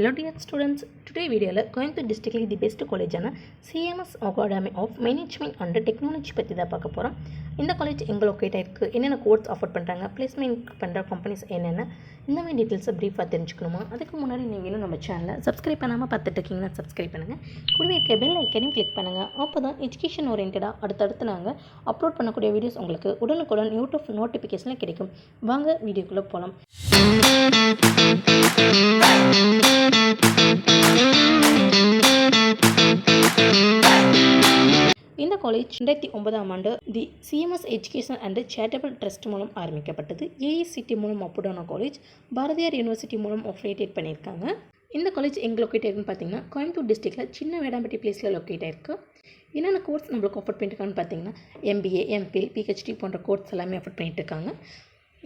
Hello dear students, today video la Coimbatore districtly the best college ana CMS Academy of Management and Technology பத்தி தான் பார்க்க போறோம். இந்த college எங்க locate ஆயிருக்கு, என்னென்ன கோர்ஸ் ஆஃபர் பண்றாங்க, பிளேஸ்மென்ட் பண்ற கம்பெனிஸ் என்னென்ன, இந்த மாதிரி டீடைல்ஸ் பிரீஃபா தெரிஞ்சுக்கணுமா? அதுக்கு முன்னாடி நீங்க இன்னும் நம்ம சேனலை சப்ஸ்கிரைப் பண்ணாம பார்த்துட்டு இருக்கீங்கன்னா சப்ஸ்கிரைப் பண்ணுங்க. கூடவே இருக்க பெல் ஐக்கனையும் கிளிக் பண்ணுங்க. அப்பதான் எஜுகேஷன் ஓரியன்டா அடுத்தடுத்து நாங்க அப்லோட் பண்ணக்கூடிய வீடியோஸ் உங்களுக்கு உடனுக்குடன் யூடியூப் நோட்டிஃபிகேஷன்ல கிடைக்கும். வாங்க வீடியோக்குள்ள போலாம். இந்த காலேஜ் 2009ஆம் ஆண்டு the CMS education and charitable trust மூலம் ஆரம்பிக்கப்பட்டது. ஏஐசிடி மூலம் அப்ரூவ்டான காலேஜ், பாரதியார் யூனிவர்சிட்டி மூலம் அஃபிலியேட் பண்ணியிருக்காங்க. இந்த காலேஜ் எங்கே லொக்கேட் ஆயிருக்குன்னு பார்த்தீங்கன்னா கோயம்புத்தூர் டிஸ்ட்ரிக்டில் சின்ன வேடாம்பட்டி பிளேஸில் லொக்கேட் ஆயிருக்கு. என்னென்ன கோர்ஸ் நம்மளுக்கு ஆஃபர் பண்ணியிருக்காங்கன்னு பார்த்தீங்கன்னா எம்பிஏ, எம்பிஎல், பிஹெச்டி போன்ற கோர்ஸ் எல்லாமே ஆஃபர் பண்ணிட்டு இருக்காங்க.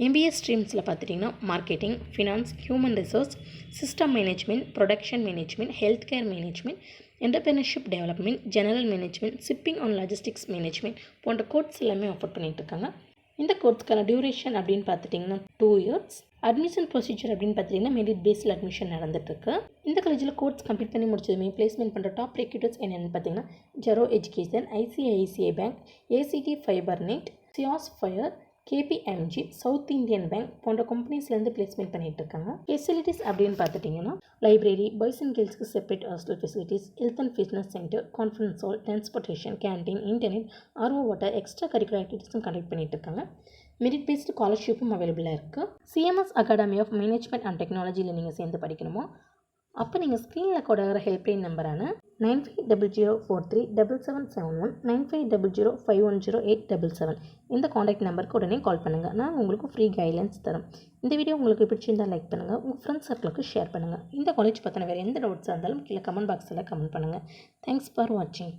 எம்பிஏ ஸ்ட்ரீம்ஸில் பார்த்துட்டிங்கன்னா marketing, finance, human resource, system management, production management, health care management, entrepreneurship development, general management, shipping and logistics management போன்ற கோர்ஸ் எல்லாமே ஆஃபர் பண்ணிட்டு இருக்காங்க. இந்த கோர்ஸ்க்கான டியூரேஷன் அப்படின்னு பார்த்துட்டிங்கன்னா 2 years. அட்மிஷன் ப்ரொசீஜர் அப்படின்னு பார்த்துட்டிங்கன்னா மெரிட் பேஸில் அட்மிஷன் நடந்துட்டுருக்கு. இந்த காலேஜில் கோர்ஸ் கம்ப்ளீட் பண்ணி முடிச்சதுமே பிளேஸ்மெண்ட் பண்ணுற டாப் ரெக்ரூட்டர்ஸ் என்னென்னு பார்த்தீங்கன்னா zero education, ICICI bank, ACT fibre net, சியாஸ் ஃபயர், KPMG, சவுத் இந்தியன் பேங்க் போன்ற கம்பெனிஸ்லேருந்து பிளேஸ்மெண்ட் பண்ணிட்டு இருக்காங்க. ஃபெசிலிட்டிஸ் அப்படின்னு பார்த்துட்டிங்கன்னா லைப்ரரி, பாய்ஸ் அண்ட் கேர்ள்ஸ்க்கு separate hostel facilities, health and fitness centre, conference hall, transportation, canteen, internet, RO water, extra curricular ஆக்டிவிட்டீஸும் கண்டக்ட் பண்ணிட்டு இருக்காங்க. மெரிட் பேஸ்டு ஸ்காலர்ஷிப்பும் அவைலபிளாக இருக்குது. CMS academy of management and டெக்னாலஜியில் நீங்கள் சேர்ந்து படிக்கணுமோ அப்போ நீங்கள் ஸ்க்ரீனில் கொடுக்குற ஹெல்ப்லைன் நம்பரான 9500437771, 9500510877 இந்த காண்டாக்ட் நம்பருக்கு உடனே கால் பண்ணுங்கள். நான் உங்களுக்கு ஃப்ரீ கைட்லைன்ஸ் தரோம். இந்த வீடியோ உங்களுக்கு பிடிச்சிருந்தால் லைக் பண்ணுங்கள், உங்கள் ஃப்ரெண்ட்ஸ் சர்க்கிளுக்கு ஷேர் பண்ணுங்கள். இந்த காலேஜ் பற்றின வேறு எந்த டவுட்ஸாக இருந்தாலும் கீழே கமெண்ட் பாக்ஸில் கமெண்ட் பண்ணுங்கள். தேங்க்ஸ் ஃபார் வாட்சிங்.